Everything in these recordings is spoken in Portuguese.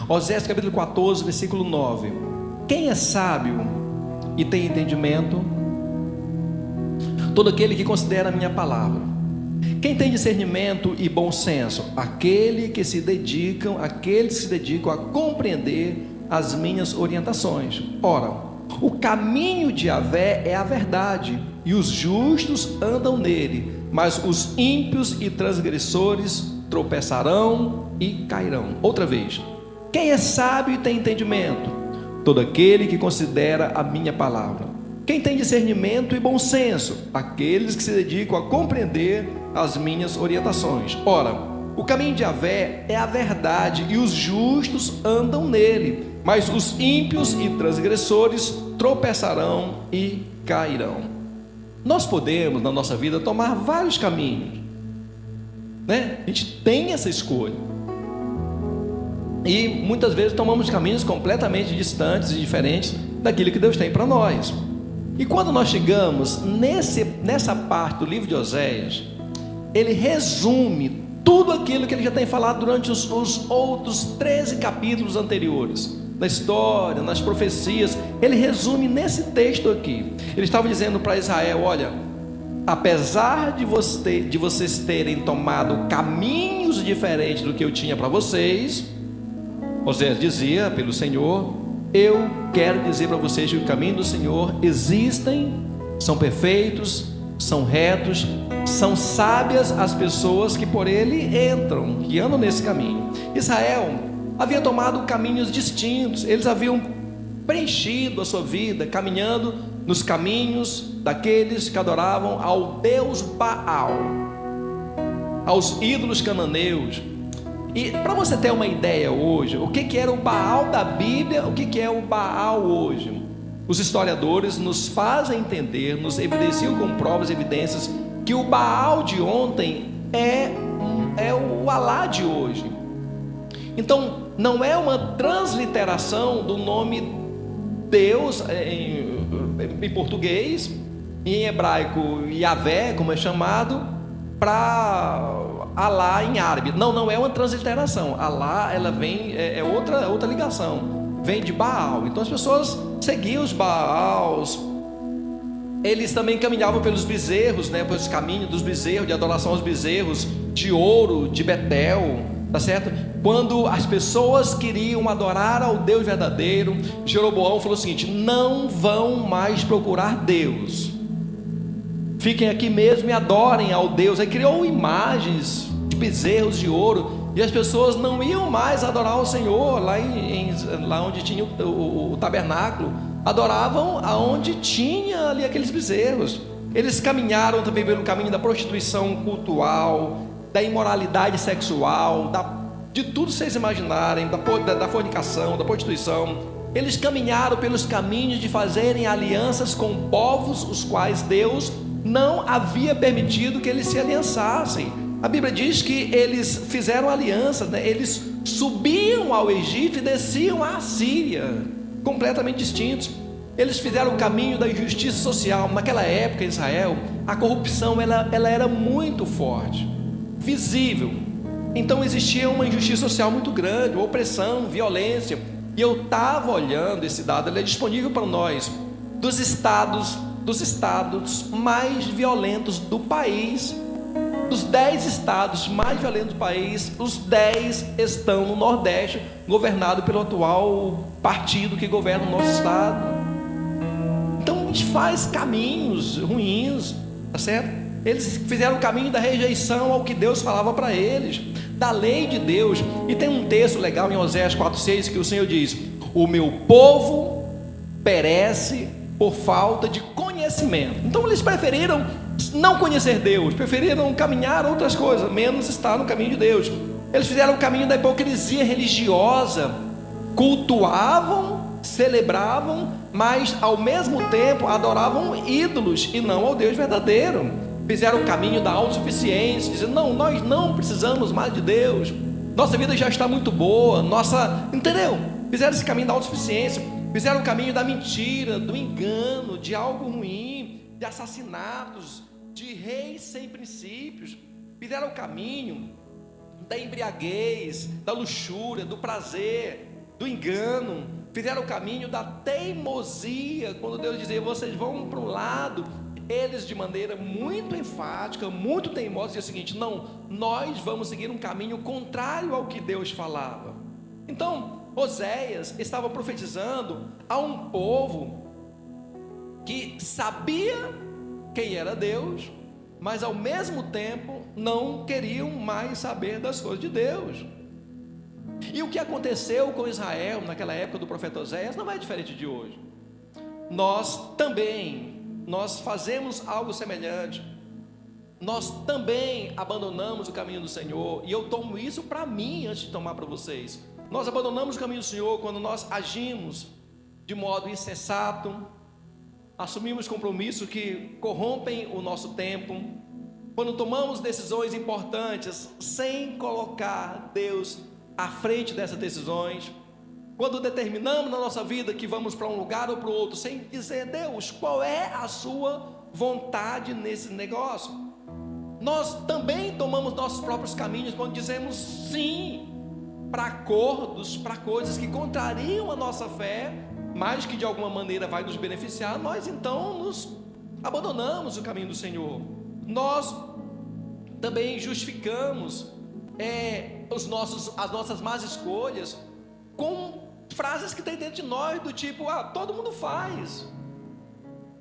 Oséias capítulo 14, versículo 9. Quem é sábio e tem entendimento? Todo aquele que considera a minha palavra. Quem tem discernimento e bom senso? Aqueles que se dedicam a compreender as minhas orientações. Ora, o caminho de Yahvé é a verdade, e os justos andam nele, mas os ímpios e transgressores tropeçarão e cairão. Outra vez. Quem é sábio e tem entendimento? Todo aquele que considera a minha palavra. Quem tem discernimento e bom senso? Aqueles que se dedicam a compreender as minhas orientações. Ora, o caminho de Yahvé é a verdade, e os justos andam nele, mas os ímpios e transgressores tropeçarão e cairão. Nós podemos, na nossa vida, tomar vários caminhos, né? A gente tem essa escolha, e muitas vezes tomamos caminhos completamente distantes e diferentes daquilo que Deus tem para nós. E quando nós chegamos nessa parte do livro de Oséias, ele resume tudo aquilo que ele já tem falado durante os outros 13 capítulos anteriores, na história, nas profecias. Ele resume nesse texto aqui. Ele estava dizendo para Israel: olha, apesar de vocês terem tomado caminhos diferentes do que eu tinha para vocês, Oséias dizia pelo Senhor, eu quero dizer para vocês que o caminho do Senhor existem, são perfeitos, são retos, são sábias as pessoas que por ele entram, que andam nesse caminho. Israel havia tomado caminhos distintos, eles haviam preenchido a sua vida caminhando nos caminhos daqueles que adoravam ao Deus Baal, aos ídolos cananeus. E para você ter uma ideia hoje, o que era o Baal da Bíblia, o que é o Baal hoje? Os historiadores nos fazem entender, nos evidenciam com provas e evidências, que o Baal de ontem é o Alá de hoje. Então, não é uma transliteração do nome Deus em português, em hebraico Yahvé, como é chamado, para Alá em árabe. Não é uma transliteração. Alá, ela vem, é outra ligação, vem de Baal. Então as pessoas seguiam os Baals. Eles também caminhavam pelos bezerros, né, pelos caminhos dos bezerros, de adoração aos bezerros de ouro, de Betel, tá certo? Quando as pessoas queriam adorar ao Deus verdadeiro, Jeroboão falou o seguinte: não vão mais procurar Deus, fiquem aqui mesmo e adorem ao Deus. Aí criou imagens de bezerros de ouro, e as pessoas não iam mais adorar o Senhor lá onde tinha o tabernáculo, adoravam aonde tinha ali aqueles bezerros. Eles caminharam também pelo caminho da prostituição cultural, da imoralidade sexual, de tudo que vocês imaginarem, da fornicação, da prostituição. Eles caminharam pelos caminhos de fazerem alianças com povos os quais Deus não havia permitido que eles se aliançassem. A Bíblia diz que eles fizeram alianças, né? Eles subiam ao Egito e desciam à Síria, completamente distintos. Eles fizeram o caminho da injustiça social. Naquela época em Israel, a corrupção ela era muito forte, visível. Então existia uma injustiça social muito grande, opressão, violência. E eu estava olhando esse dado, ele é disponível para nós, dos estados mais violentos do país. Dos 10 estados mais violentos do país, os 10 estão no Nordeste, governado pelo atual partido que governa o nosso estado. Então a gente faz caminhos ruins, tá certo? Eles fizeram o caminho da rejeição ao que Deus falava para eles, da lei de Deus. E tem um texto legal em Oséias 4,6 que o Senhor diz: o meu povo perece por falta de conhecimento. Então eles preferiram não conhecer Deus, preferiram caminhar outras coisas, menos estar no caminho de Deus. Eles fizeram o caminho da hipocrisia religiosa, cultuavam, celebravam, mas ao mesmo tempo adoravam ídolos e não ao Deus verdadeiro. Fizeram o caminho da autossuficiência, dizendo: não, nós não precisamos mais de Deus, nossa vida já está muito boa, entendeu? Fizeram esse caminho da autossuficiência, fizeram o caminho da mentira, do engano, de algo ruim, de assassinatos, de reis sem princípios. Fizeram o caminho da embriaguez, da luxúria, do prazer. do engano, fizeram o caminho da teimosia. Quando Deus dizia, vocês vão para um lado, eles de maneira muito enfática, muito teimosa, diziam o seguinte: não, nós vamos seguir um caminho contrário ao que Deus falava. Então Oséias estava profetizando a um povo que sabia quem era Deus, mas ao mesmo tempo não queriam mais saber das coisas de Deus. E o que aconteceu com Israel naquela época do profeta Oséias não é diferente de hoje. Nós fazemos algo semelhante. Nós também abandonamos o caminho do Senhor, e eu tomo isso para mim antes de tomar para vocês. Nós abandonamos o caminho do Senhor quando nós agimos de modo insensato, assumimos compromissos que corrompem o nosso tempo, quando tomamos decisões importantes sem colocar Deus à frente dessas decisões, quando determinamos na nossa vida que vamos para um lugar ou para o outro sem dizer: Deus, qual é a sua vontade nesse negócio? Nós também tomamos nossos próprios caminhos quando dizemos sim para acordos, para coisas que contrariam a nossa fé, mas que de alguma maneira vai nos beneficiar. Nós então nos abandonamos o caminho do Senhor. Nós também justificamos as nossas más escolhas com frases que tem dentro de nós, do tipo: todo mundo faz,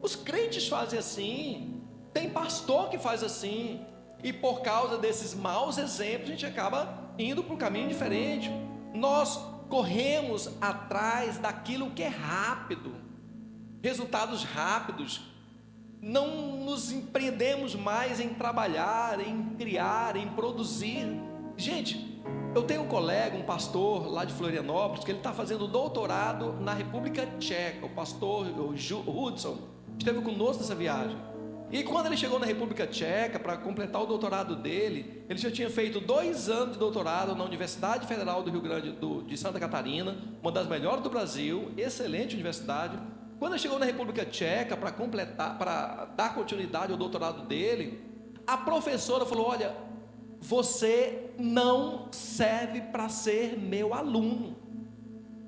os crentes fazem assim, tem pastor que faz assim. E por causa desses maus exemplos, a gente acaba indo para um caminho diferente. Nós corremos atrás daquilo que é rápido, resultados rápidos. Não nos empreendemos mais em trabalhar, em criar, em produzir. Gente, eu tenho um colega, um pastor lá de Florianópolis, que ele está fazendo doutorado na República Tcheca. O pastor Hudson esteve conosco nessa viagem. E quando ele chegou na República Tcheca para completar o doutorado dele, ele já tinha feito 2 anos de doutorado na Universidade Federal do Rio Grande de Santa Catarina, uma das melhores do Brasil, excelente universidade. Quando ele chegou na República Tcheca para dar continuidade ao doutorado dele, a professora falou: olha, você não serve para ser meu aluno.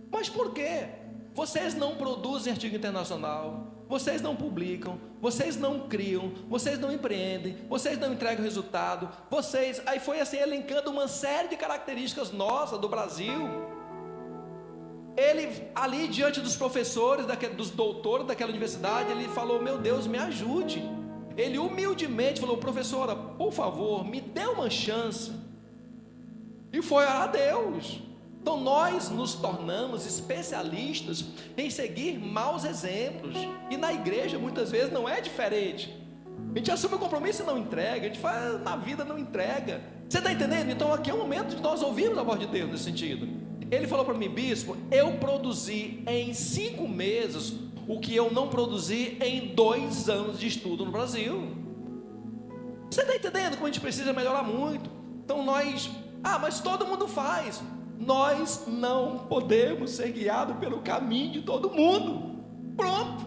Mas por quê? Vocês não produzem artigo internacional, vocês não publicam, vocês não criam, vocês não empreendem, vocês não entregam resultado, aí foi assim, elencando uma série de características nossas do Brasil. Ele ali diante dos professores, dos doutores daquela universidade, ele falou: meu Deus, me ajude. Ele humildemente falou: professora, por favor, me dê uma chance. E foi a Deus. Então nós nos tornamos especialistas em seguir maus exemplos. E na igreja muitas vezes não é diferente. A gente assume o compromisso e não entrega. A gente faz na vida, não entrega. Você está entendendo? Então aqui é o momento de nós ouvirmos a voz de Deus nesse sentido. Ele falou para mim: bispo, eu produzi em 5 meses o que eu não produzi em 2 anos de estudo no Brasil. Você está entendendo como a gente precisa melhorar muito? Então mas todo mundo faz. Nós não podemos ser guiados pelo caminho de todo mundo. Pronto.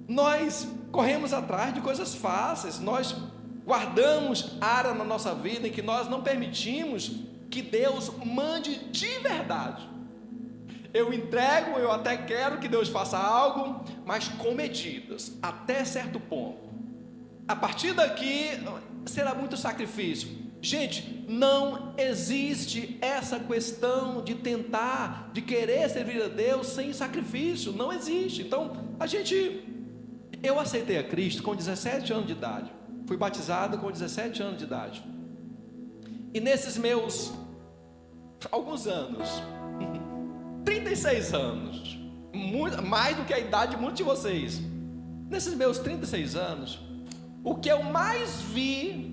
Nós corremos atrás de coisas fáceis. Nós guardamos área na nossa vida em que nós não permitimos que Deus mande de verdade. Eu entrego, eu até quero que Deus faça algo, mas com medidas, até certo ponto. A partir daqui será muito sacrifício. Gente, não existe essa questão de tentar, de querer servir a Deus sem sacrifício. Não existe. Então, eu aceitei a Cristo com 17 anos de idade. Fui batizado com 17 anos de idade. E nesses meus alguns anos, 36 anos, mais do que a idade de muitos de vocês, nesses meus 36 anos, o que eu mais vi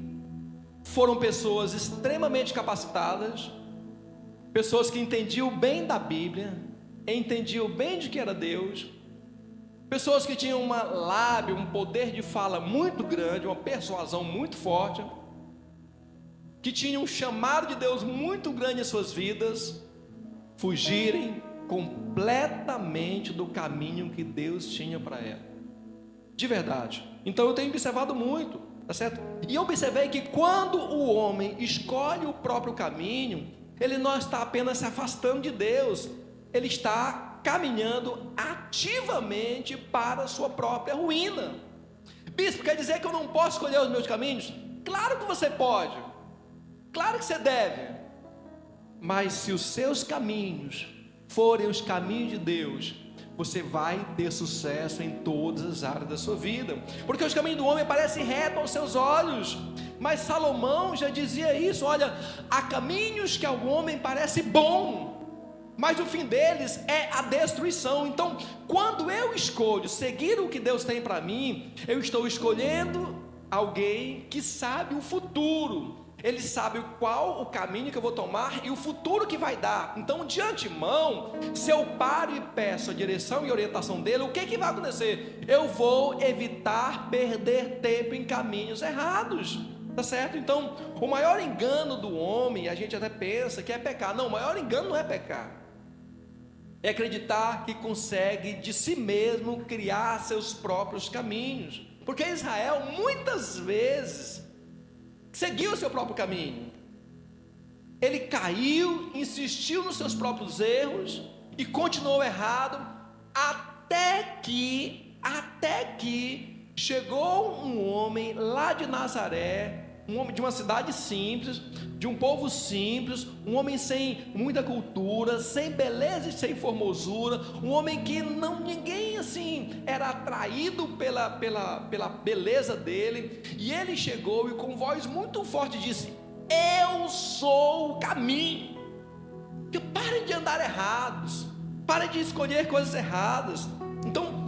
foram pessoas extremamente capacitadas, pessoas que entendiam bem da Bíblia, entendiam bem de que era Deus, pessoas que tinham uma lábia, um poder de fala muito grande, uma persuasão muito forte, que tinham um chamado de Deus muito grande em suas vidas, fugirem completamente do caminho que Deus tinha para ela, de verdade. Então eu tenho observado muito, tá certo? E eu observei que quando o homem escolhe o próprio caminho, ele não está apenas se afastando de Deus, ele está caminhando ativamente para a sua própria ruína. Bispo, quer dizer que eu não posso escolher os meus caminhos? Claro que você pode, claro que você deve, mas se os seus caminhos forem os caminhos de Deus, você vai ter sucesso em todas as áreas da sua vida, porque os caminhos do homem parecem retos aos seus olhos, mas Salomão já dizia isso: olha, há caminhos que ao homem parece bom, mas o fim deles é a destruição. Então, quando eu escolho seguir o que Deus tem para mim, eu estou escolhendo alguém que sabe o futuro. Ele sabe qual o caminho que eu vou tomar e o futuro que vai dar. Então, de antemão, se eu paro e peço a direção e orientação dele, o que vai acontecer? Eu vou evitar perder tempo em caminhos errados, tá certo? Então, o maior engano do homem, a gente até pensa que é pecar. Não, o maior engano não é pecar, é acreditar que consegue de si mesmo criar seus próprios caminhos, porque Israel muitas vezes seguiu o seu próprio caminho. Ele caiu, insistiu nos seus próprios erros e continuou errado, até que chegou um homem lá de Nazaré, um homem de uma cidade simples, de um povo simples, um homem sem muita cultura, sem beleza e sem formosura, um homem que ninguém assim era atraído pela beleza dele, e ele chegou e com voz muito forte disse: eu sou o caminho. Que parem de andar errados, parem de escolher coisas erradas. Então,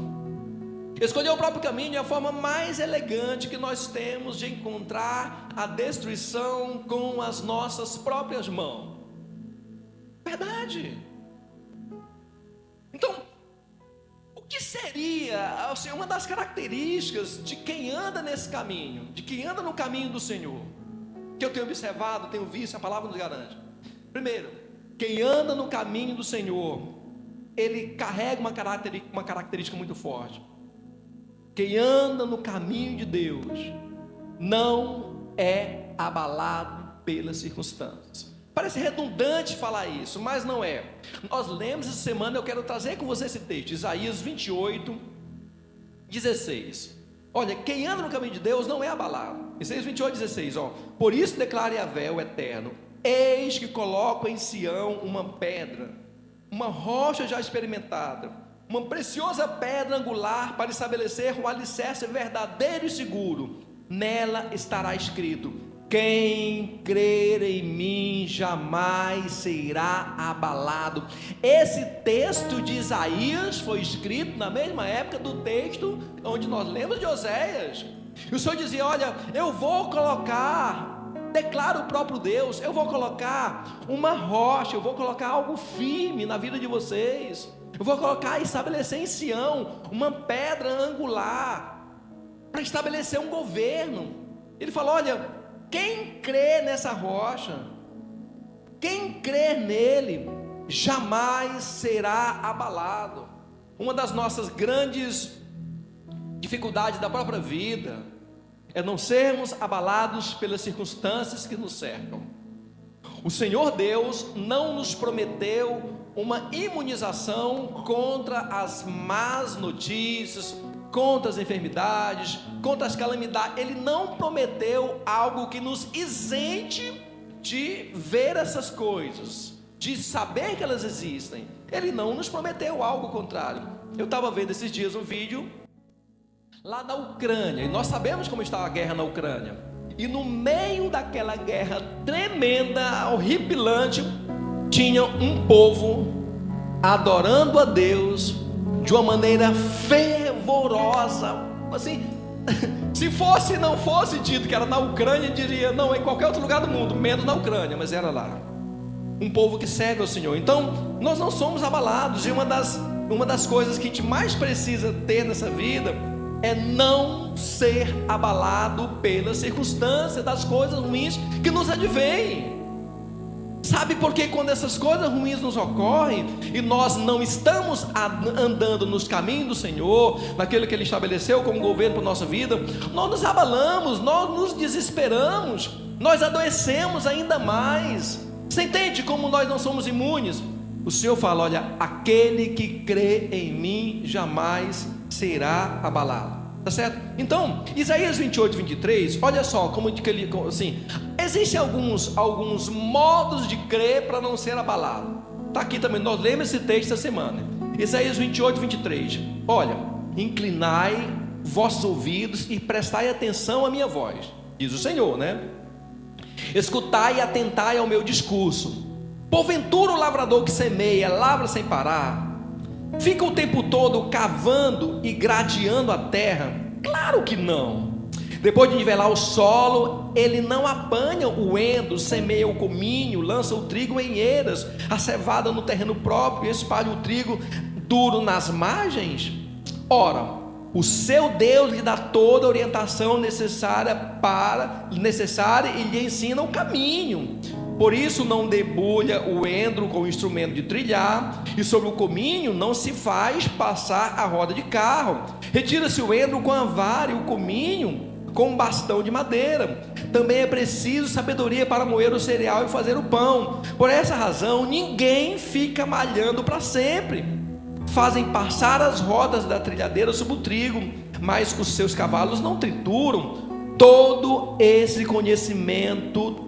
escolher o próprio caminho é a forma mais elegante que nós temos de encontrar a destruição com as nossas próprias mãos. Verdade. Então, o que seria assim, uma das características de quem anda nesse caminho, de quem anda no caminho do Senhor, que eu tenho observado, tenho visto, a palavra nos garante? Primeiro, quem anda no caminho do Senhor, ele carrega uma característica muito forte. Quem anda no caminho de Deus não é abalado pelas circunstâncias. Parece redundante falar isso, mas não é. Nós lemos essa semana, eu quero trazer com você esse texto, Isaías 28, 16. Olha, quem anda no caminho de Deus não é abalado. Isaías 28, 16, ó. Por isso declara Yahvé, o Eterno: eis que coloco em Sião uma pedra, uma rocha já experimentada, uma preciosa pedra angular para estabelecer um alicerce verdadeiro e seguro. Nela estará escrito: quem crer em mim jamais será abalado. Esse texto de Isaías foi escrito na mesma época do texto onde nós lemos de Oséias. E o Senhor dizia: olha, eu vou colocar, declara o próprio Deus, eu vou colocar uma rocha, eu vou colocar algo firme na vida de vocês. Eu vou colocar e estabelecer em Sião uma pedra angular para estabelecer um governo. Ele falou: olha, quem crê nessa rocha, quem crê nele, jamais será abalado. Uma das nossas grandes dificuldades da própria vida é não sermos abalados pelas circunstâncias que nos cercam. O Senhor Deus não nos prometeu uma imunização contra as más notícias, contra as enfermidades, contra as calamidades. Ele não prometeu algo que nos isente de ver essas coisas, de saber que elas existem. Ele não nos prometeu algo contrário. Eu estava vendo esses dias um vídeo lá na Ucrânia, e nós sabemos como está a guerra na Ucrânia, e no meio daquela guerra tremenda, horripilante, tinha um povo adorando a Deus de uma maneira fervorosa, assim, se não fosse dito que era na Ucrânia, diria, não, em qualquer outro lugar do mundo, menos na Ucrânia, mas era lá, um povo que serve ao Senhor. Então, nós não somos abalados, e uma das coisas que a gente mais precisa ter nessa vida é não ser abalado pelas circunstâncias, das coisas ruins que nos advêm. Sabe por que quando essas coisas ruins nos ocorrem e nós não estamos andando nos caminhos do Senhor, naquilo que Ele estabeleceu como governo para a nossa vida, nós nos abalamos, nós nos desesperamos, nós adoecemos ainda mais. Você entende como nós não somos imunes? O Senhor fala: olha, aquele que crê em mim jamais será abalado. Tá certo? Então, Isaías 28, 23, olha só como que ele, assim, existem alguns modos de crer para não ser abalado. Está aqui também, nós lemos esse texto essa semana. Isaías 28, 23. Olha, inclinai vossos ouvidos e prestai atenção à minha voz, diz o Senhor, né? Escutai e atentai ao meu discurso. Porventura o lavrador que semeia lavra sem parar, fica o tempo todo cavando e gradeando a terra? Claro que não. Depois de nivelar o solo, ele não apanha o endro, semeia o cominho, lança o trigo em eiras, a cevada no terreno próprio e espalha o trigo duro nas margens? Ora, o seu Deus lhe dá toda a orientação necessária e lhe ensina o caminho. Por isso não debulha o endro com o instrumento de trilhar, e sobre o cominho não se faz passar a roda de carro. Retira-se o endro com a vara e o cominho com um bastão de madeira. Também é preciso sabedoria para moer o cereal e fazer o pão. Por essa razão ninguém fica malhando para sempre. Fazem passar as rodas da trilhadeira sobre o trigo, mas os seus cavalos não trituram. Todo esse conhecimento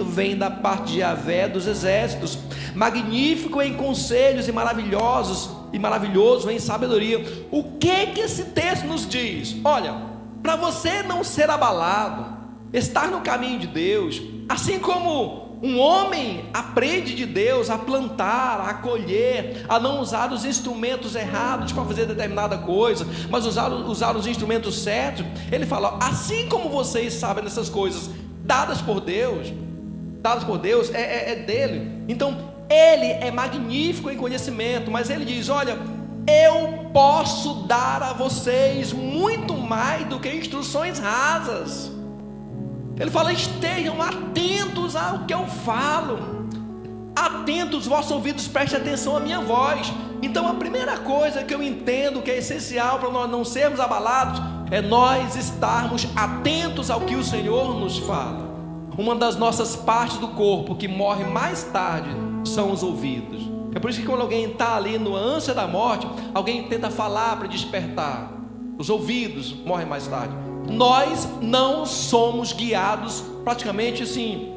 vem da parte de Yahvé dos exércitos, magnífico em conselhos e maravilhoso em sabedoria. O que esse texto nos diz? Olha, para você não ser abalado, estar no caminho de Deus, assim como um homem aprende de Deus a plantar, a colher, a não usar os instrumentos errados para fazer determinada coisa, mas usar os instrumentos certos. Ele fala: assim como vocês sabem dessas coisas dadas por Deus, é dele. Então ele é magnífico em conhecimento, mas ele diz: olha, eu posso dar a vocês muito mais do que instruções rasas. Ele fala: estejam atentos ao que eu falo, atentos, vossos ouvidos, prestem atenção à minha voz. Então a primeira coisa que eu entendo que é essencial para nós não sermos abalados é nós estarmos atentos ao que o Senhor nos fala. Uma das nossas partes do corpo que morre mais tarde são os ouvidos. É por isso que quando alguém está ali no ânsia da morte, alguém tenta falar para despertar. Os ouvidos morrem mais tarde. Nós não somos guiados praticamente assim,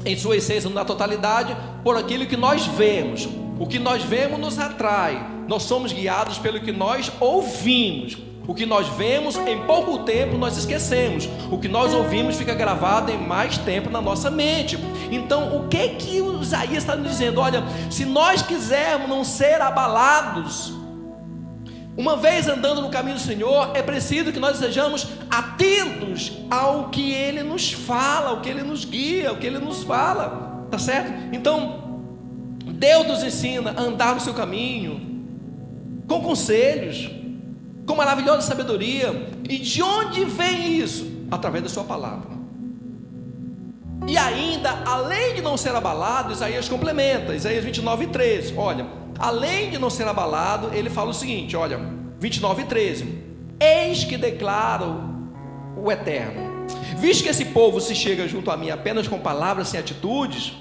em sua essência, na totalidade, por aquilo que nós vemos. O que nós vemos nos atrai. Nós somos guiados pelo que nós ouvimos. O que nós vemos, em pouco tempo nós esquecemos. O que nós ouvimos fica gravado em mais tempo na nossa mente. Então o que o Isaías está nos dizendo? Olha, se nós quisermos não ser abalados, uma vez andando no caminho do Senhor, é preciso que nós sejamos atentos ao que Ele nos fala, ao que Ele nos guia, ao que Ele nos fala, tá certo? Então, Deus nos ensina a andar no seu caminho, com conselhos, com maravilhosa sabedoria. E de onde vem isso? Através da sua palavra. E ainda, além de não ser abalado, Isaías complementa, Isaías 29, 13, olha, além de não ser abalado, ele fala o seguinte, olha, 29, 13: eis que declaro o Eterno, visto que esse povo se chega junto a mim apenas com palavras sem atitudes,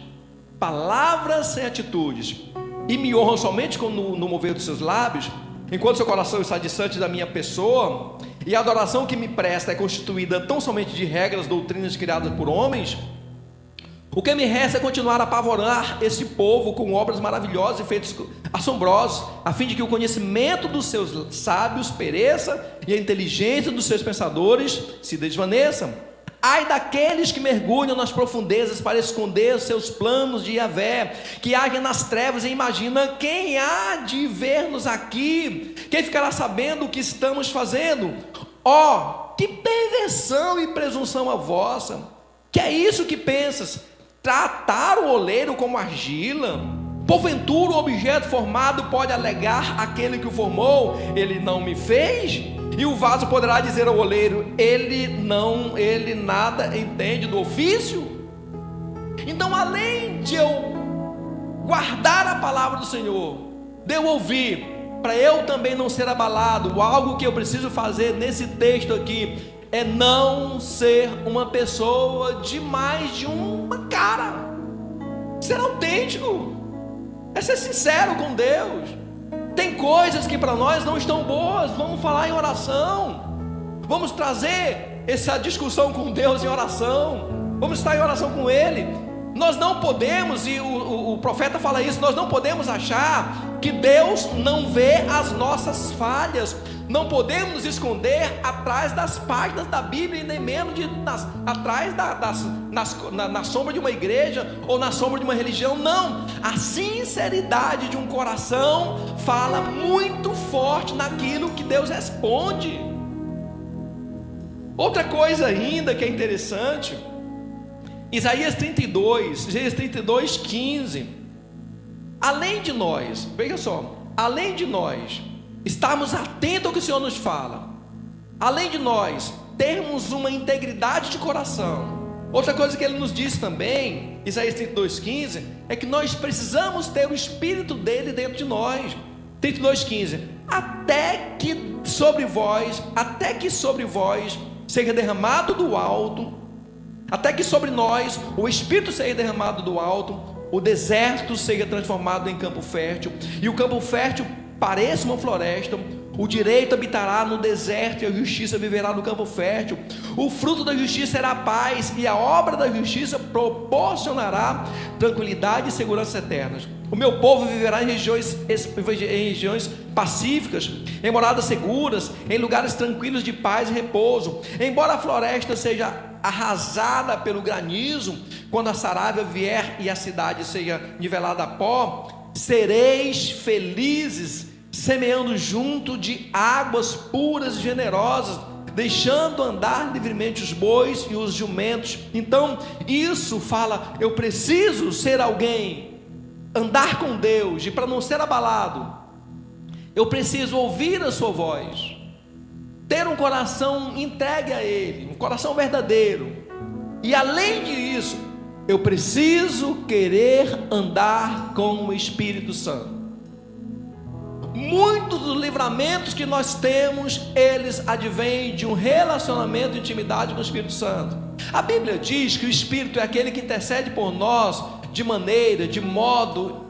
e me honram somente no mover dos seus lábios, enquanto seu coração está distante da minha pessoa, e a adoração que me presta é constituída tão somente de regras, doutrinas criadas por homens, o que me resta é continuar a apavorar esse povo com obras maravilhosas e feitos assombrosos, a fim de que o conhecimento dos seus sábios pereça e a inteligência dos seus pensadores se desvaneça. Ai daqueles que mergulham nas profundezas para esconder os seus planos de Yahvé, que agem nas trevas e imaginam: quem há de ver-nos aqui? Quem ficará sabendo o que estamos fazendo? Ó, que perversão e presunção a vossa! Que é isso que pensas? Tratar o oleiro como argila? Porventura o objeto formado pode alegar àquele que o formou: ele não me fez? E o vaso poderá dizer ao oleiro: ele nada entende do ofício? Então, além de eu guardar a palavra do Senhor, de eu ouvir, para eu também não ser abalado, algo que eu preciso fazer nesse texto aqui é não ser uma pessoa de mais de uma cara. Ser autêntico, é ser sincero com Deus. Tem coisas que para nós não estão boas, vamos falar em oração, vamos trazer essa discussão com Deus em oração, vamos estar em oração com Ele. Nós não podemos, e o profeta fala isso, nós não podemos achar que Deus não vê as nossas falhas. Não podemos nos esconder atrás das páginas da Bíblia, e nem menos atrás na sombra de uma igreja ou na sombra de uma religião. Não, a sinceridade de um coração fala muito forte naquilo que Deus responde. Outra coisa ainda que é interessante, Isaías 32, 15. Além de nós, veja só, além de nós estarmos atentos ao que o Senhor nos fala, além de nós termos uma integridade de coração, outra coisa que Ele nos diz também, Isaías 32:15, é que nós precisamos ter o Espírito dele dentro de nós. 32:15, até que sobre vós seja derramado do alto, até que sobre nós o Espírito seja derramado do alto, o deserto seja transformado em campo fértil, e o campo fértil pareça uma floresta. O direito habitará no deserto, e a justiça viverá no campo fértil. O fruto da justiça será paz, e a obra da justiça proporcionará tranquilidade e segurança eternas. O meu povo viverá em regiões pacíficas, em moradas seguras, em lugares tranquilos de paz e repouso. Embora a floresta seja arrasada pelo granizo, quando a saraiva vier e a cidade seja nivelada a pó, sereis felizes, semeando junto de águas puras e generosas, deixando andar livremente os bois e os jumentos. Então isso fala, eu preciso ser alguém, andar com Deus, e para não ser abalado, eu preciso ouvir a sua voz, ter um coração entregue a Ele, um coração verdadeiro, e além disso, eu preciso querer andar com o Espírito Santo. Muitos dos livramentos que nós temos, eles advêm de um relacionamento de intimidade com o Espírito Santo. A Bíblia diz que o Espírito é aquele que intercede por nós de modo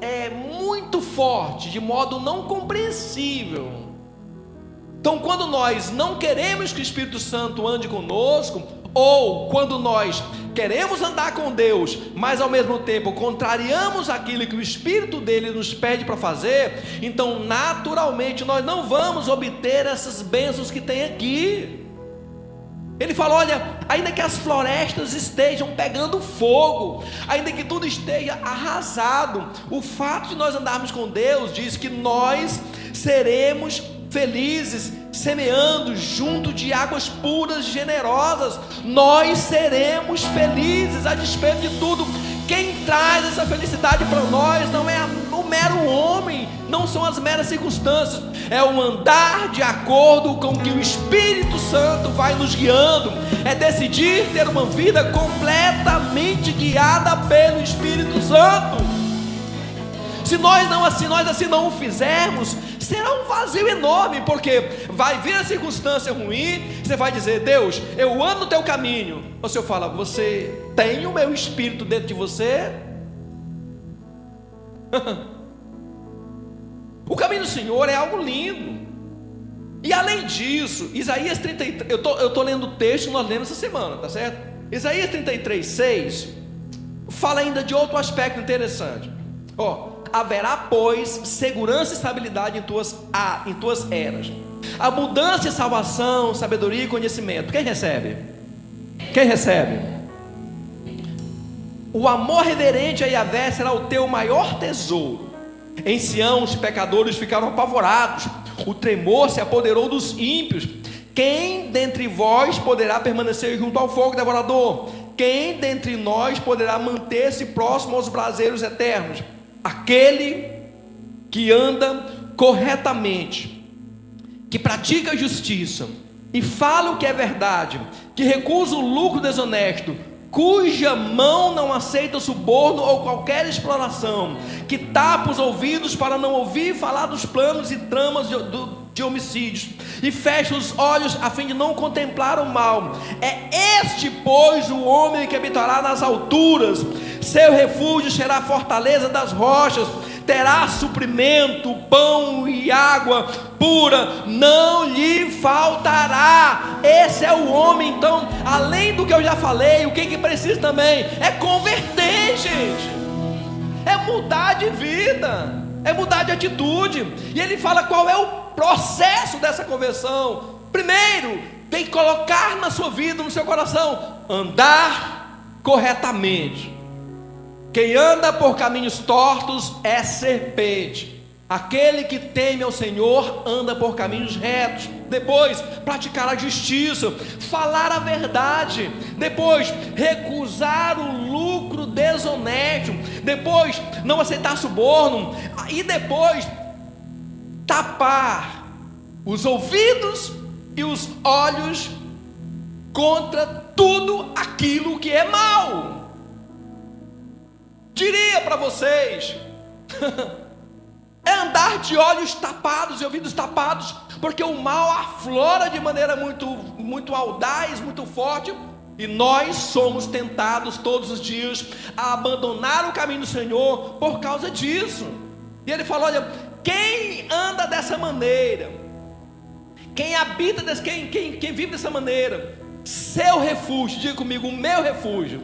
muito forte, de modo não compreensível. Então, quando nós não queremos que o Espírito Santo ande conosco, ou quando nós queremos andar com Deus, mas ao mesmo tempo contrariamos aquilo que o Espírito dele nos pede para fazer, então naturalmente nós não vamos obter essas bênçãos que tem aqui. Ele fala, olha, ainda que as florestas estejam pegando fogo, ainda que tudo esteja arrasado, o fato de nós andarmos com Deus diz que nós seremos felizes, semeando junto de águas puras e generosas. Nós seremos felizes a despeito de tudo. Quem traz essa felicidade para nós não é o mero homem, não são as meras circunstâncias, é o andar de acordo com o que o Espírito Santo vai nos guiando, é decidir ter uma vida completamente guiada pelo Espírito Santo. Se nós assim não o fizermos, será um vazio enorme, porque vai vir a circunstância ruim, você vai dizer, Deus, eu ando no teu caminho. O Senhor fala, você tem o meu Espírito dentro de você? O caminho do Senhor é algo lindo. E além disso, Isaías 33, eu estou lendo o texto que nós lemos essa semana, tá certo? Isaías 33:6 fala ainda de outro aspecto interessante. Haverá, pois, segurança e estabilidade em tuas eras, abundância e salvação, sabedoria e conhecimento. Quem recebe? Quem recebe? O amor reverente a Yahvé será o teu maior tesouro. Em Sião os pecadores ficaram apavorados, o tremor se apoderou dos ímpios. Quem dentre vós poderá permanecer junto ao fogo devorador? Quem dentre nós poderá manter-se próximo aos braseiros eternos? Aquele que anda corretamente, que pratica a justiça e fala o que é verdade, que recusa o lucro desonesto, cuja mão não aceita suborno ou qualquer exploração, que tapa os ouvidos para não ouvir falar dos planos e tramas de homicídios, e fecha os olhos a fim de não contemplar o mal. É este, pois, o homem que habitará nas alturas, seu refúgio será a fortaleza das rochas, terá suprimento, pão e água pura, não lhe faltará. Esse é o homem. Então, além do que eu já falei, o que precisa também é converter, gente, é mudar de vida, é mudar de atitude. E ele fala qual é o processo dessa conversão. Primeiro, tem que colocar na sua vida, no seu coração, andar corretamente. Quem anda por caminhos tortos é serpente. Aquele que teme ao Senhor anda por caminhos retos. Depois, praticar a justiça, falar a verdade. Depois, recusar o lucro desonesto. Depois, não aceitar suborno. E depois, tapar os ouvidos e os olhos contra tudo aquilo que é mal. Diria para vocês, é andar de olhos tapados e ouvidos tapados, porque o mal aflora de maneira muito audaz, muito forte, e nós somos tentados todos os dias a abandonar o caminho do Senhor por causa disso. E ele falou: olha, quem anda dessa maneira, quem habita, quem vive dessa maneira, seu refúgio, diga comigo, o meu refúgio,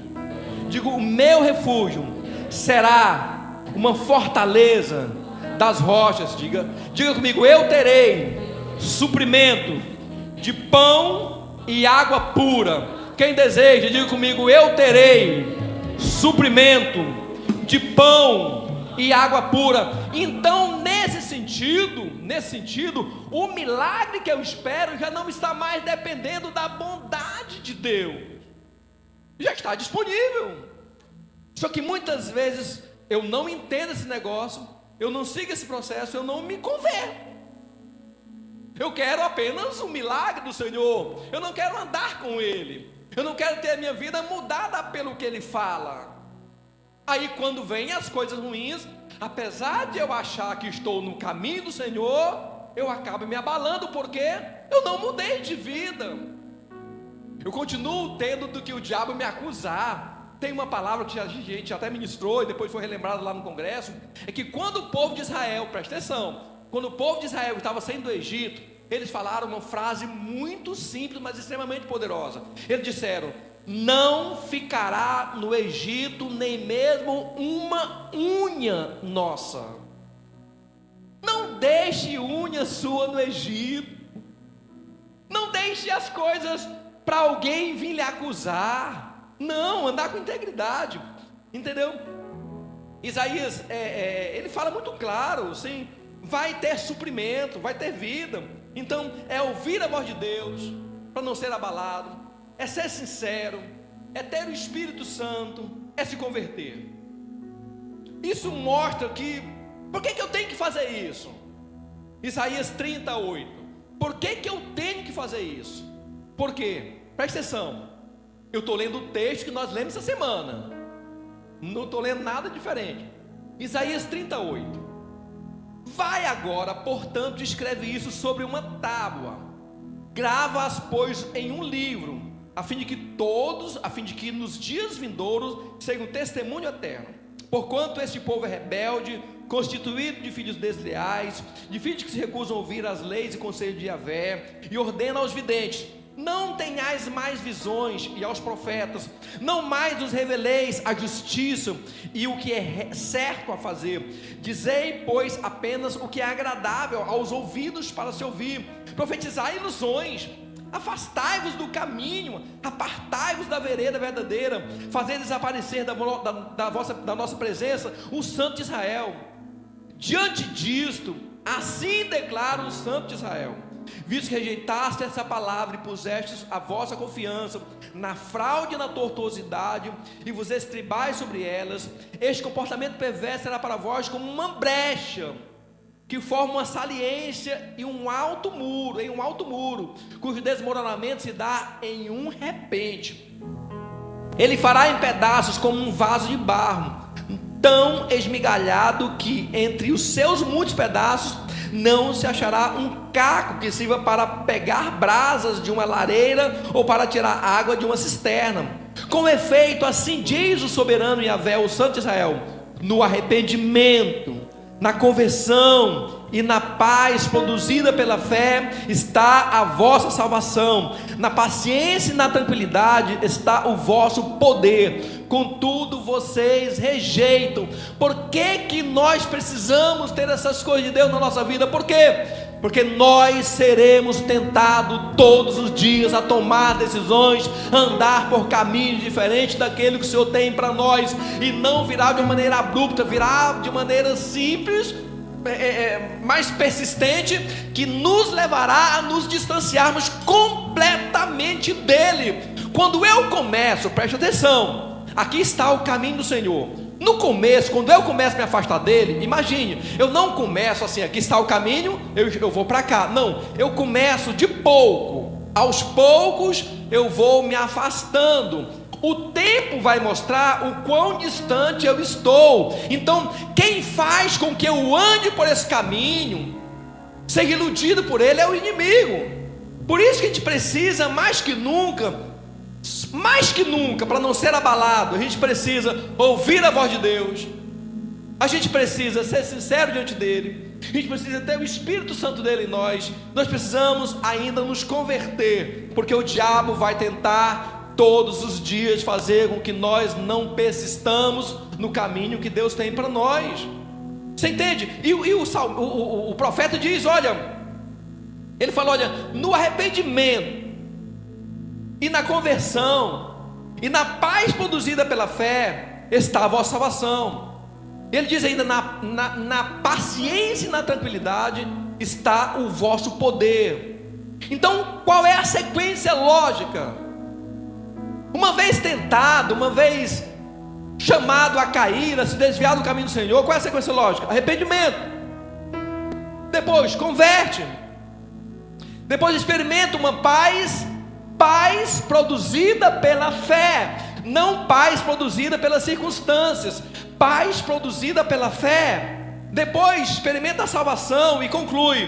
digo, o meu refúgio será uma fortaleza das rochas. Diga comigo, eu terei suprimento de pão e água pura. Quem deseja, diga comigo, eu terei suprimento de pão e água pura. Então, nesse sentido, o milagre que eu espero já não está mais dependendo da bondade de Deus, já está disponível. Só que muitas vezes eu não entendo esse negócio, eu não sigo esse processo, eu não me converto. Eu quero apenas um milagre do Senhor, eu não quero andar com Ele, eu não quero ter a minha vida mudada pelo que Ele fala. Aí quando vem as coisas ruins, apesar de eu achar que estou no caminho do Senhor, eu acabo me abalando, porque eu não mudei de vida. Eu continuo tendo do que o diabo me acusar. Tem uma palavra que a gente até ministrou e depois foi relembrada lá no congresso, é que quando o povo de Israel, presta atenção, quando o povo de Israel estava saindo do Egito, eles falaram uma frase muito simples, mas extremamente poderosa. Eles disseram: não ficará no Egito nem mesmo uma unha nossa. Não deixe unha sua no Egito, não deixe as coisas para alguém vir lhe acusar. Não, andar com integridade, entendeu? Isaías, ele fala muito claro, sim, vai ter suprimento, vai ter vida. Então, é ouvir a voz de Deus, para não ser abalado, é ser sincero, é ter o Espírito Santo, é se converter. Isso mostra que, por que eu tenho que fazer isso? Isaías 38, por que eu tenho que fazer isso? Por quê? Presta atenção. Eu estou lendo o texto que nós lemos essa semana, não estou lendo nada diferente. Isaías 38. Vai agora, portanto, escreve isso sobre uma tábua, grava-as, pois, em um livro, a fim de que nos dias vindouros seja um testemunho eterno. Porquanto este povo é rebelde, constituído de filhos desleais, de filhos que se recusam a ouvir as leis e conselhos de Yahvé, e ordena aos videntes: não tenhais mais visões, e aos profetas: não mais os reveleis a justiça e o que é certo a fazer. Dizei, pois, apenas o que é agradável aos ouvidos para se ouvir. Profetizai ilusões. Afastai-vos do caminho, apartai-vos da vereda verdadeira, fazei desaparecer da nossa presença o Santo de Israel. Diante disto, assim declara o Santo de Israel: visto que rejeitaste essa palavra e pusestes a vossa confiança na fraude e na tortuosidade, e vos estribais sobre elas, este comportamento perverso será para vós como uma brecha que forma uma saliência em um alto muro, cujo desmoronamento se dá em um repente. Ele fará em pedaços como um vaso de barro, tão esmigalhado que entre os seus muitos pedaços não se achará um caco que sirva para pegar brasas de uma lareira ou para tirar água de uma cisterna. Com efeito, assim diz o soberano Yahvé, o Santo de Israel: no arrependimento, na conversão e na paz produzida pela fé está a vossa salvação. Na paciência e na tranquilidade está o vosso poder. Contudo, vocês rejeitam. Por que nós precisamos ter essas coisas de Deus na nossa vida? Por quê? Porque nós seremos tentados todos os dias a tomar decisões, andar por caminhos diferentes daquele que o Senhor tem para nós, e não virá de maneira abrupta, virá de maneira simples, mais persistente, que nos levará a nos distanciarmos completamente dele. Quando eu começo, preste atenção, aqui está o caminho do Senhor. No começo, quando eu começo a me afastar dele, imagine, eu não começo assim, aqui está o caminho, eu vou para cá. Não, eu começo de pouco, aos poucos eu vou me afastando. O tempo vai mostrar o quão distante eu estou. Então, quem faz com que eu ande por esse caminho, ser iludido por ele, é o inimigo. Por isso que a gente precisa, mais que nunca, para não ser abalado, a gente precisa ouvir a voz de Deus, a gente precisa ser sincero diante dele, a gente precisa ter o Espírito Santo dele em nós precisamos ainda nos converter, porque o diabo vai tentar todos os dias fazer com que nós não persistamos no caminho que Deus tem para nós. Você entende? E o profeta diz, ele fala, no arrependimento e na conversão e na paz produzida pela fé está a vossa salvação. Ele diz ainda, na paciência e na tranquilidade está o vosso poder. Então, qual é a sequência lógica? Uma vez tentado, uma vez chamado a cair, a se desviar do caminho do Senhor, qual é a sequência lógica? Arrependimento. Depois converte. Depois experimenta uma paz produzida pela fé, não paz produzida pelas circunstâncias, paz produzida pela fé. Depois experimenta a salvação e conclui: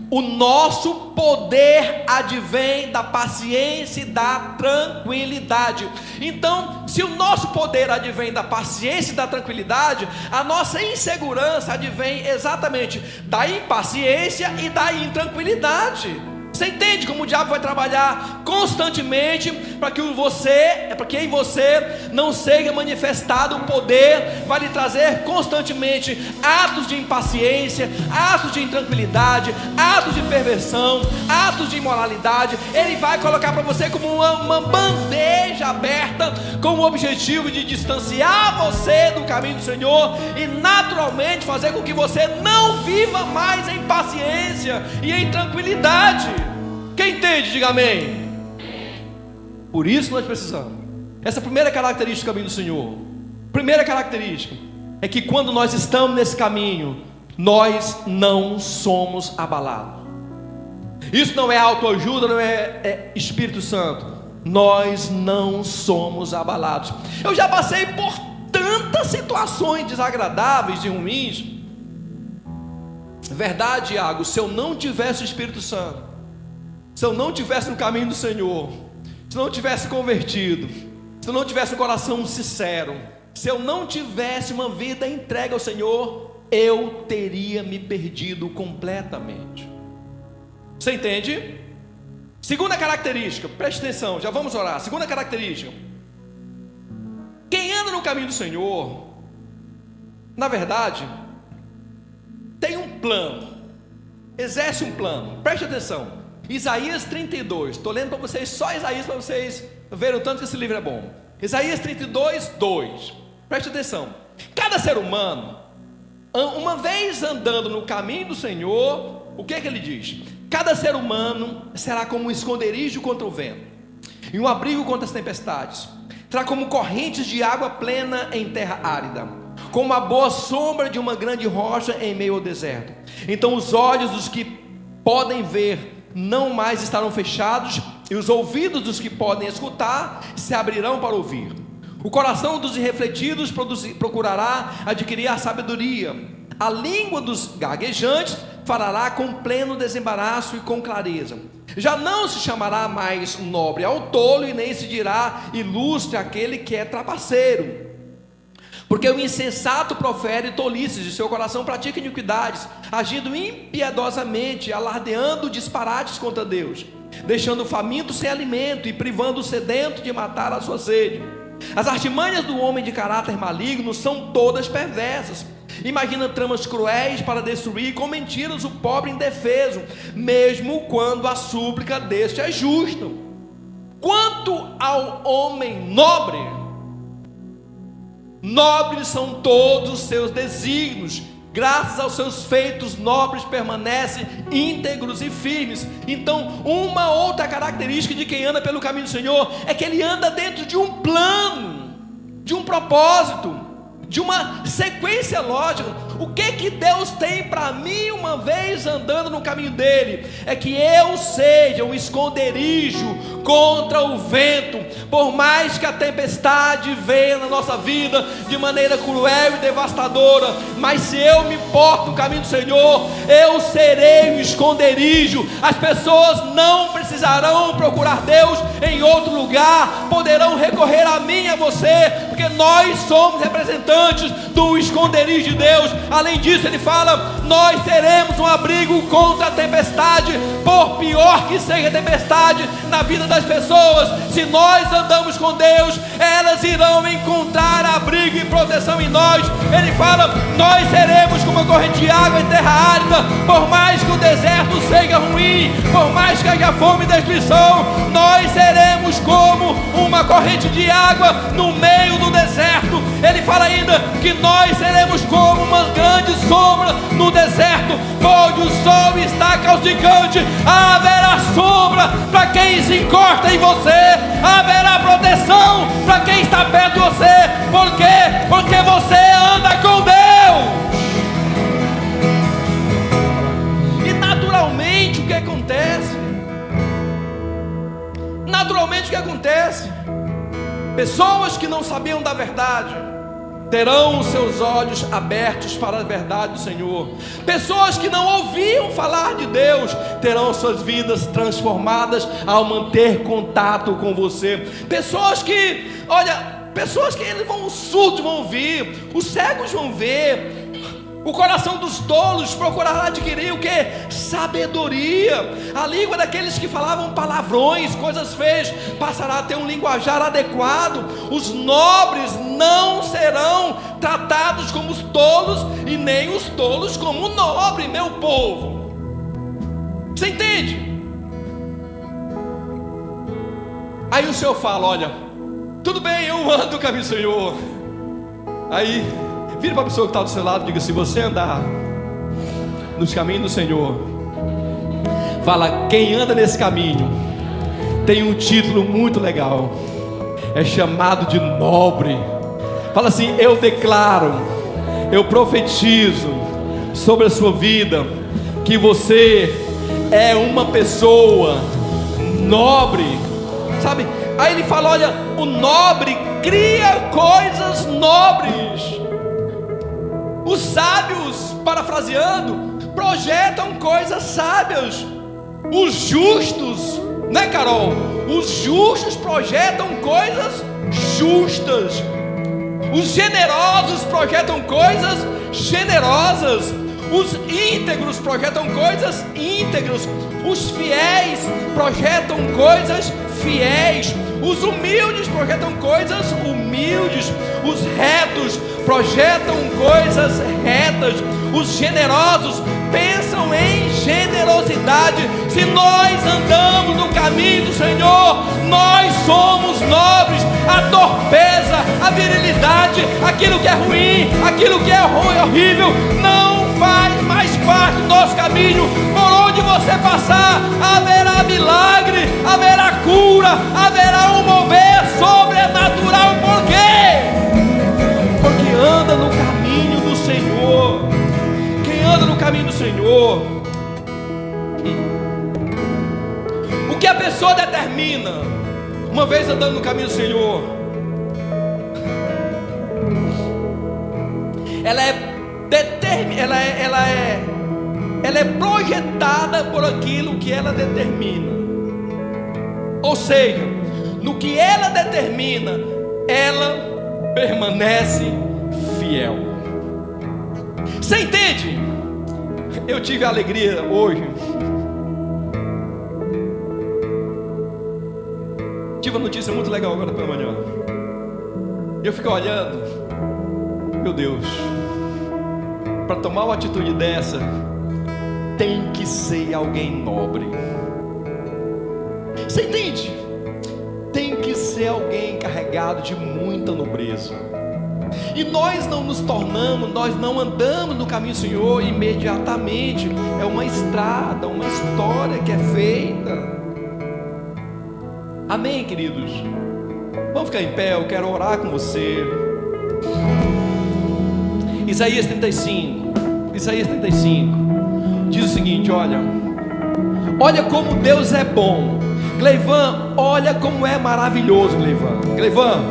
o nosso poder advém da paciência e da tranquilidade. Então, se o nosso poder advém da paciência e da tranquilidade, a nossa insegurança advém exatamente da impaciência e da intranquilidade. Você entende como o diabo vai trabalhar constantemente para que em você não seja manifestado o poder? Vai lhe trazer constantemente atos de impaciência, atos de intranquilidade, atos de perversão, atos de imoralidade. Ele vai colocar para você como uma bandeja aberta, com o objetivo de distanciar você do caminho do Senhor e naturalmente fazer com que você não viva mais em paciência e em tranquilidade. Quem entende, diga amém. Por isso nós precisamos. Essa é a primeira característica do caminho do Senhor. Primeira característica é que quando nós estamos nesse caminho, nós não somos abalados. Isso não é autoajuda, não é Espírito Santo. Nós não somos abalados. Eu já passei por tantas situações desagradáveis e ruins. Verdade, Iago, se eu não tivesse o Espírito Santo, se eu não tivesse no caminho do Senhor, se eu não tivesse convertido, se eu não tivesse um coração sincero, se eu não tivesse uma vida entregue ao Senhor, eu teria me perdido completamente. Você entende? Segunda característica, preste atenção, já vamos orar. Segunda característica: quem anda no caminho do Senhor, na verdade, tem um plano, exerce um plano. Preste atenção. Isaías 32, estou lendo para vocês só Isaías, para vocês verem o tanto que esse livro é bom. Isaías 32, 2, preste atenção. Cada ser humano, uma vez andando no caminho do Senhor, o que é que ele diz? Cada ser humano será como um esconderijo contra o vento, e um abrigo contra as tempestades. Será como correntes de água plena em terra árida, como a boa sombra de uma grande rocha em meio ao deserto. Então os olhos dos que podem ver não mais estarão fechados, e os ouvidos dos que podem escutar se abrirão para ouvir. O coração dos irrefletidos procurará adquirir a sabedoria. A língua dos gaguejantes falará com pleno desembaraço e com clareza. Já não se chamará mais nobre ao tolo, e nem se dirá ilustre aquele que é trapaceiro. Porque o insensato profere tolices, e seu coração pratica iniquidades, agindo impiedosamente, alardeando disparates contra Deus, deixando o faminto sem alimento e privando o sedento de matar a sua sede. As artimanhas do homem de caráter maligno são todas perversas. Imagina tramas cruéis para destruir com mentiras o pobre indefeso, mesmo quando a súplica deste é justa. Quanto ao homem nobre, nobres são todos os seus desígnios, graças aos seus feitos nobres permanecem íntegros e firmes. Então, uma outra característica de quem anda pelo caminho do Senhor é que ele anda dentro de um plano, de um propósito, de uma sequência lógica. O que Deus tem para mim uma vez andando no caminho dele? É que eu seja um esconderijo contra o vento. Por mais que a tempestade venha na nossa vida de maneira cruel e devastadora, mas se eu me porto no caminho do Senhor, eu serei um esconderijo. As pessoas não precisarão procurar Deus em outro lugar, poderão recorrer a mim e a você, porque nós somos representantes do esconderijo de Deus. Além disso, ele fala: nós seremos um abrigo contra a tempestade. Por pior que seja a tempestade na vida das pessoas, se nós andamos com Deus, elas irão encontrar abrigo e proteção em nós. Ele fala: nós seremos como uma corrente de água em terra árida. Por mais que o deserto seja ruim, por mais que haja fome e destruição, nós seremos como uma corrente de água no meio do deserto. Ele fala ainda que nós seremos como uma grande sombra no deserto. Onde o sol está causticante, haverá sombra para quem se encosta em você, haverá proteção para quem está perto de você. Por quê? Porque você anda com Deus. E naturalmente o que acontece? Naturalmente o que acontece? Pessoas que não sabiam da verdade terão os seus olhos abertos para a verdade do Senhor. Pessoas que não ouviam falar de Deus terão suas vidas transformadas ao manter contato com você. Pessoas que eles vão, os surdos vão ouvir, os cegos vão ver. O coração dos tolos procurará adquirir o que? Sabedoria. A língua daqueles que falavam palavrões, coisas feias, passará a ter um linguajar adequado. Os nobres não serão tratados como os tolos, e nem os tolos como o nobre, meu povo. Você entende? Aí o Senhor fala: olha, tudo bem, eu ando no caminho do Senhor. Aí vira para a pessoa que está do seu lado e diga: se você andar nos caminhos do Senhor, fala, quem anda nesse caminho tem um título muito legal, é chamado de nobre. Fala assim: eu declaro, eu profetizo sobre a sua vida, que você é uma pessoa nobre, sabe? Aí ele fala: olha, o nobre cria coisas nobres. Os sábios, parafraseando, projetam coisas sábias. Os justos, né, Carol? Os justos projetam coisas justas. Os generosos projetam coisas generosas. Os íntegros projetam coisas íntegras. Os fiéis projetam coisas fiéis. Os humildes projetam coisas humildes. Os retos projetam coisas retas. Os generosos pensam em generosidade. Se nós andamos no caminho do Senhor, nós somos nobres. A torpeza, a virilidade, aquilo que é ruim, aquilo que é horrível, não faz mais parte do nosso caminho. Por onde você passar, haverá milagre, haverá cura, haverá um mover sobrenatural. Por quê? Porque anda no caminho do Senhor. Quem anda no caminho do Senhor, o que a pessoa determina, uma vez andando no caminho do Senhor, ela é projetada por aquilo que ela determina. Ou seja, no que ela determina, ela permanece fiel. Você entende? Eu tive a alegria hoje, tive uma notícia muito legal agora pela manhã. Eu fico olhando, meu Deus, para tomar uma atitude dessa, tem que ser alguém nobre. Você entende? Tem que ser alguém carregado de muita nobreza. E nós não nos tornamos, nós não andamos no caminho do Senhor imediatamente. É uma estrada, uma história que é feita. Amém, queridos? Vamos ficar em pé, eu quero orar com você. Isaías 35 diz o seguinte: olha como Deus é bom. Gleivan, olha como é maravilhoso. Gleivan,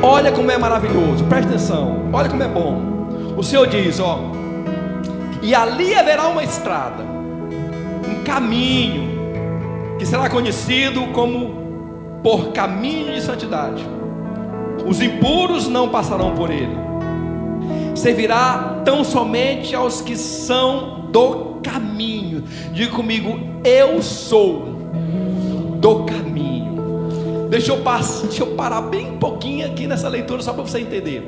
olha como é maravilhoso, presta atenção, olha como é bom. O Senhor diz, e ali haverá uma estrada, um caminho, que será conhecido como por caminho de santidade. Os impuros não passarão por ele. Servirá tão somente aos que são do caminho. Diga comigo: eu sou do caminho. Deixa eu parar bem pouquinho aqui nessa leitura, só para você entender.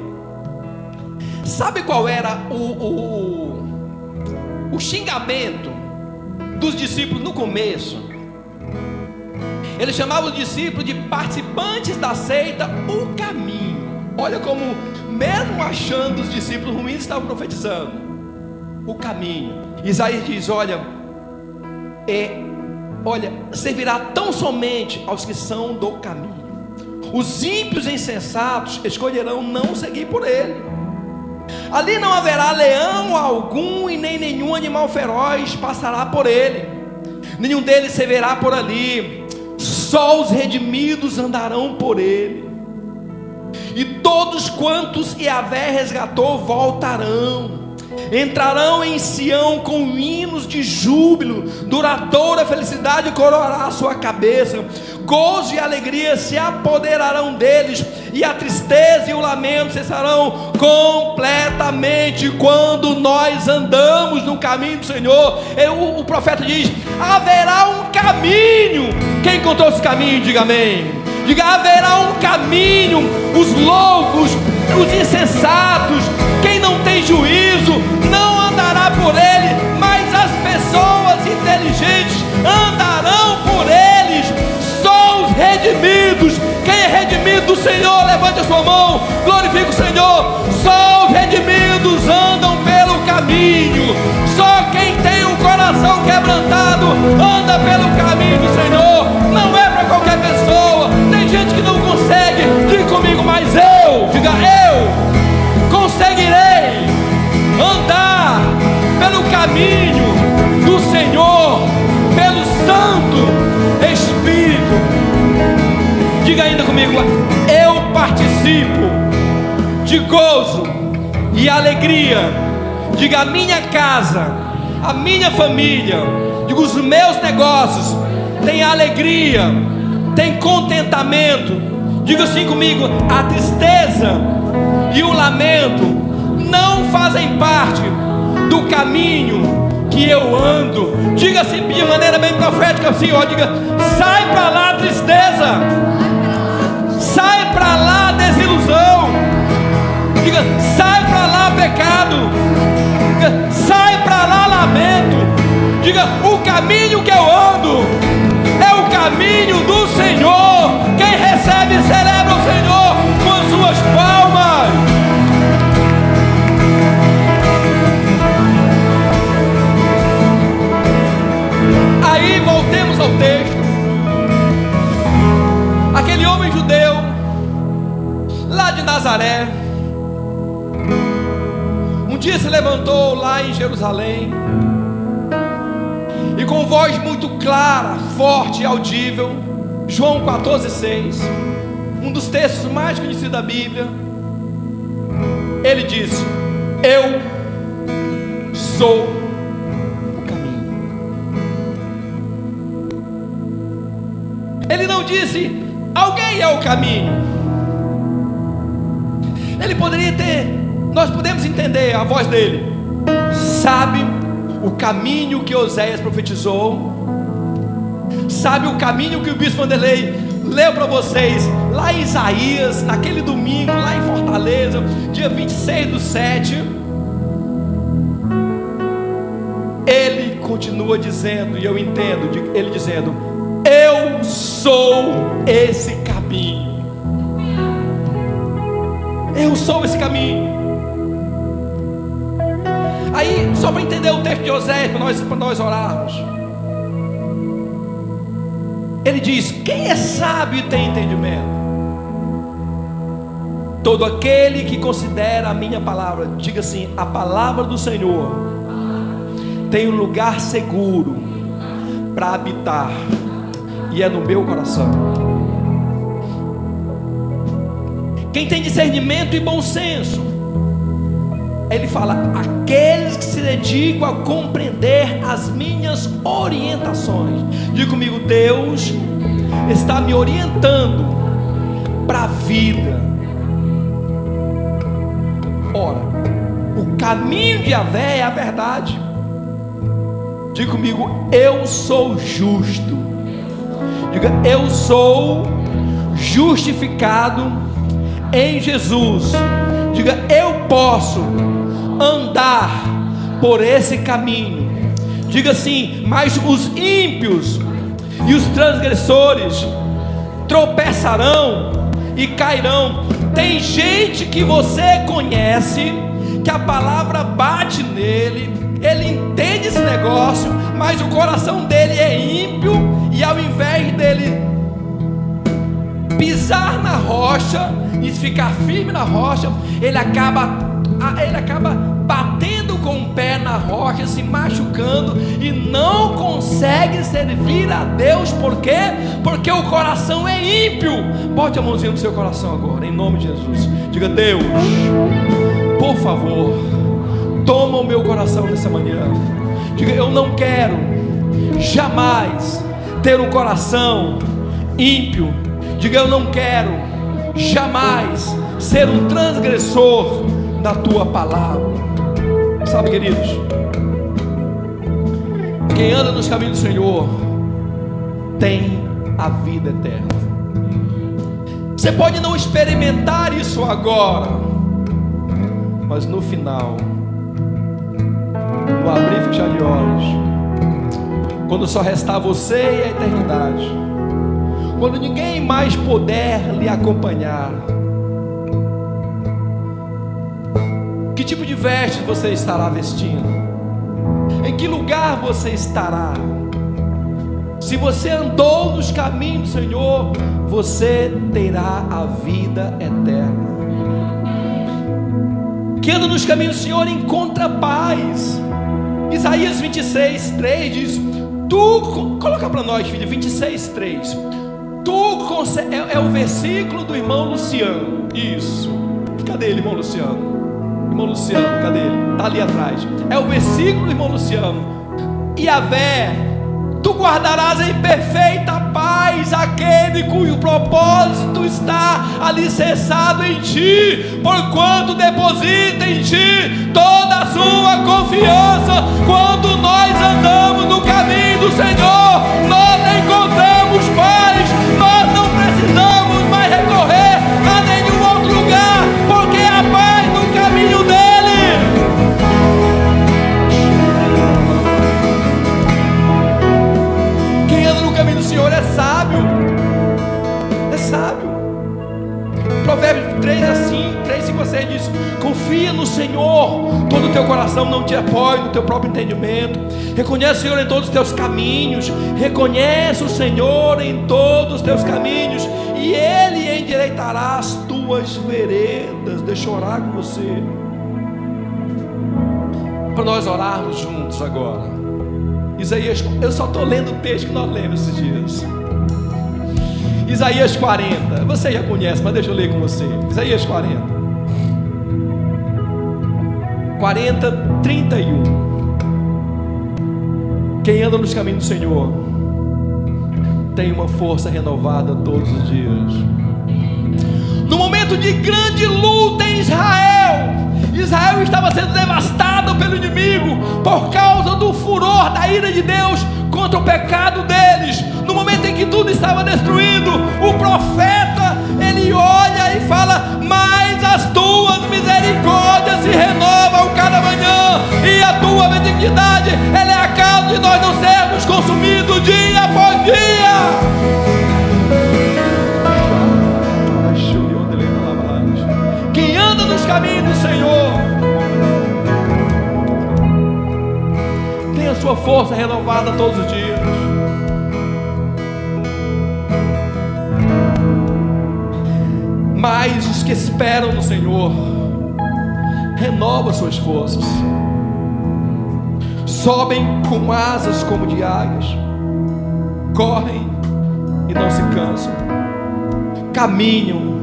Sabe qual era o xingamento dos discípulos no começo? Ele chamava os discípulos de participantes da seita, o caminho. Olha como, mesmo achando os discípulos ruins, estavam profetizando o caminho. Isaías diz: olha, servirá tão somente aos que são do caminho. Os ímpios e insensatos escolherão não seguir por ele. Ali não haverá leão algum e nem nenhum animal feroz passará por ele. Nenhum deles se verá por ali. Só os redimidos andarão por ele. E todos quantos Yahvé resgatou voltarão. Entrarão em Sião com hinos de júbilo. Duradoura felicidade coroará a sua cabeça. Gozo e alegria se apoderarão deles, e a tristeza e o lamento cessarão completamente quando nós andamos no caminho do Senhor. O profeta diz: haverá um caminho. Quem contou esse caminho, diga amém. Diga: haverá um caminho. Os loucos, os insensatos, quem não tem juízo, não andará por ele, mas as pessoas inteligentes andarão por eles. Só os redimidos. Quem é redimido do Senhor, levante a sua mão, glorifique o Senhor. Só os redimidos andam pelo caminho. Só quem tem o coração quebrantado anda pelo caminho do Senhor. Não é para qualquer pessoa. Tem gente que não consegue. Diga comigo: mas diga eu conseguirei andar pelo caminho do Senhor, pelo Santo Espírito. Diga ainda comigo: eu participo de gozo e alegria. Diga: a minha casa, a minha família, diga, os meus negócios tem alegria, tem contentamento. Diga assim comigo: a tristeza e o lamento não fazem parte do caminho que eu ando. Diga assim de maneira bem profética assim, diga: sai para lá tristeza, sai para lá desilusão, diga: sai para lá pecado, diga: sai para lá lamento. Diga: o caminho que eu ando é o caminho do Senhor. Quem recebe, celebra o Senhor com as suas palmas. Aí voltemos ao texto. Aquele homem judeu lá de Nazaré, um dia se levantou lá em Jerusalém e com voz muito clara, forte e audível, João 14,6, um dos textos mais conhecidos da Bíblia, Ele disse: eu sou o caminho. Ele não disse: alguém é o caminho. Ele poderia ter, nós podemos entender a voz dele. Sabe o caminho que Oséias profetizou? Sabe o caminho que o bispo Vanderlei leu para vocês lá em Isaías, naquele domingo, lá em Fortaleza, dia 26/7? Ele continua dizendo, e eu entendo, ele dizendo: eu sou esse caminho. Eu sou esse caminho. Aí, só para entender o texto de Oséias, para nós orarmos, ele diz: quem é sábio e tem entendimento? Todo aquele que considera a minha palavra. Diga assim: a palavra do Senhor tem um lugar seguro para habitar, e é no meu coração. Quem tem discernimento e bom senso, ele fala: aqueles que se dedicam a compreender as minhas orientações. Diga comigo: Deus está me orientando para a vida. Ora, o caminho de Yahvé é a verdade. Diga comigo: eu sou justo. Diga: eu sou justificado em Jesus. Diga: eu posso andar por esse caminho. Diga assim: mas os ímpios e os transgressores tropeçarão e cairão. Tem gente que você conhece, que a palavra bate nele, ele entende esse negócio, mas o coração dele é ímpio, e ao invés dele pisar na rocha e ficar firme na rocha, ele acaba batendo com o pé na rocha, se machucando, e não consegue servir a Deus. Por quê? Porque o coração é ímpio. Bote a mãozinha no seu coração agora, em nome de Jesus. Diga: Deus, por favor, toma o meu coração nessa manhã. Diga: eu não quero jamais ter um coração ímpio. Diga: eu não quero jamais ser um transgressor da tua palavra. Sabe, queridos, quem anda nos caminhos do Senhor tem a vida eterna. Você pode não experimentar isso agora, mas no final, no abrir e fechar de olhos, quando só restar você e a eternidade, quando ninguém mais puder lhe acompanhar, que tipo de veste você estará vestindo? Em que lugar você estará? Se você andou nos caminhos do Senhor, você terá a vida eterna. Quem anda nos caminhos do Senhor encontra paz. Isaías 26:3 diz: coloca para nós, filho, 26:3. É o versículo do irmão Luciano. Isso. Cadê ele, irmão Luciano? Irmão Luciano, cadê ele? Está ali atrás. É o versículo do irmão Luciano. Yahvé, tu guardarás em perfeita paz aquele cujo propósito está alicerçado em ti, porquanto deposita em ti toda a sua confiança. Quando nós andamos no caminho do Senhor, nós encontramos paz. Nós não precisamos mais recorrer a nenhum outro lugar, porque a paz no caminho dele. Quem anda no caminho do Senhor é sábio. É sábio. Provérbios 3:5-6 diz: confia no Senhor todo o teu coração, não te apoie no teu próprio entendimento. Reconhece o Senhor em todos os teus caminhos. Reconhece o Senhor em todos os teus caminhos, e Ele endireitará as tuas veredas. Deixa eu orar com você, para nós orarmos juntos agora. Isaías, eu só estou lendo o texto que nós lemos esses dias. Isaías 40, você já conhece, mas deixa eu ler com você. Isaías 40. 40:31. Quem anda nos caminhos do Senhor tem uma força renovada todos os dias. No momento de grande luta em Israel estava sendo devastado pelo inimigo por causa do furor da ira de Deus contra o pecado deles. No momento em que tudo estava destruído, o profeta, ele olha e fala: mas as tuas misericórdias se renovam cada manhã, e a tua benignidade, ela é a causa de nós não sermos consumidos dia após dia. Quem anda nos caminhos do Senhor tem a sua força renovada todos os dias. Mas os que esperam no Senhor renovam suas forças, sobem com asas como de águias, correm e não se cansam, caminham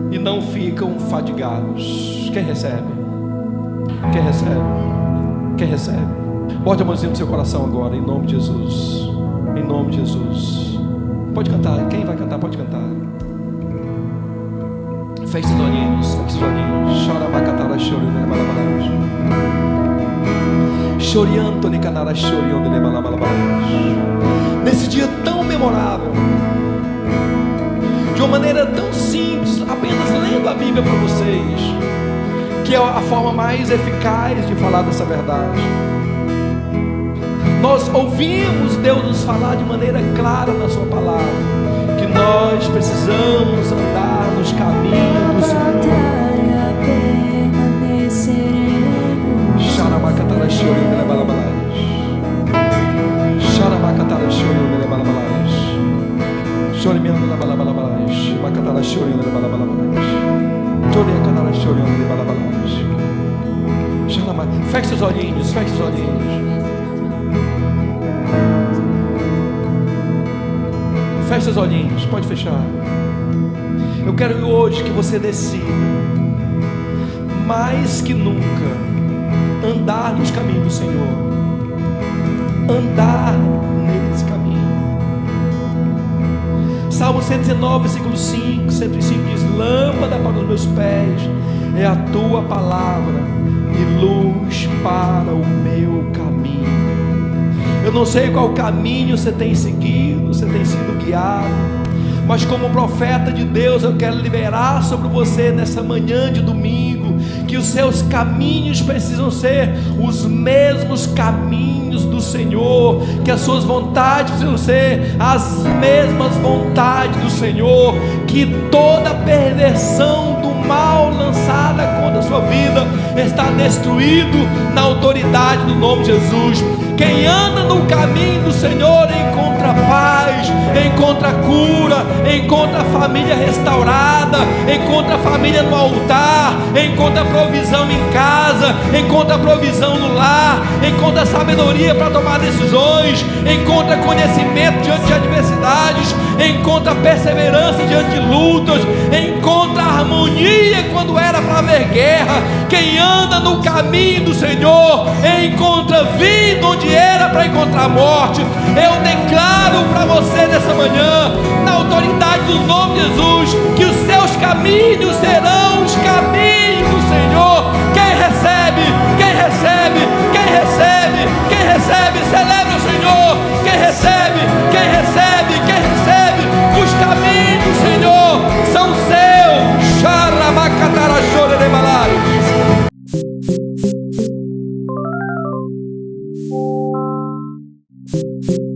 e não ficam fadigados. Quem recebe? Quem recebe? Quem recebe? Bote a mãozinha no seu coração agora, em nome de Jesus. Em nome de Jesus. Pode cantar. Quem vai cantar, pode cantar. Feche os olhinhos, feche os olhinhos. Chorabacatara, choriandelebalabalaus. Choriantone canara, choriandelebalabalaus. Nesse dia tão memorável, de uma maneira tão simples, apenas lendo a Bíblia para vocês, que é a forma mais eficaz de falar dessa verdade. Nós ouvimos Deus nos falar de maneira clara na sua palavra, que nós precisamos andar nos caminhos do Senhor. Xarabacatara choriandele balabalais. Xarabacatara choriandele balabalais. Choriandele balabalais. Bacatara choriandele balabalais. Choriandele choriandele balabalais. Xarama. Feche os olhinhos, feche os olhinhos. Feche os olhinhos, pode fechar. Eu quero hoje que você decida, mais que nunca, andar nos caminhos do Senhor. Andar nesse caminho. Salmo 119, versículo 5, 105 diz: lâmpada para os meus pés é a tua palavra e luz para o meu caminho. Eu não sei qual caminho você tem seguido, você tem sido guiado, mas como profeta de Deus, eu quero liberar sobre você nessa manhã de domingo, que os seus caminhos precisam ser os mesmos caminhos do Senhor, que as suas vontades precisam ser as mesmas vontades do Senhor, que toda perversão do mal lançada contra a sua vida está destruído na autoridade do nome de Jesus. Quem anda no caminho do Senhor encontra paz, encontra cura, encontra a família restaurada, encontra a família no altar, encontra provisão em casa, encontra provisão no lar, encontra sabedoria para tomar decisões, encontra conhecimento diante de adversidades, encontra perseverança diante de lutas, encontra harmonia quando era para haver guerra. Quem anda no caminho do Senhor encontra vida onde era para encontrar morte. Eu declaro para você nessa manhã, na autoridade do nome de Jesus, que os seus caminhos serão os caminhos do Senhor. Quem recebe, quem recebe, quem recebe, quem recebe, celebre o Senhor. Quem recebe, quem recebe, quem recebe, os caminhos do Senhor são seus. Xarabacatara choriandele. Thank you.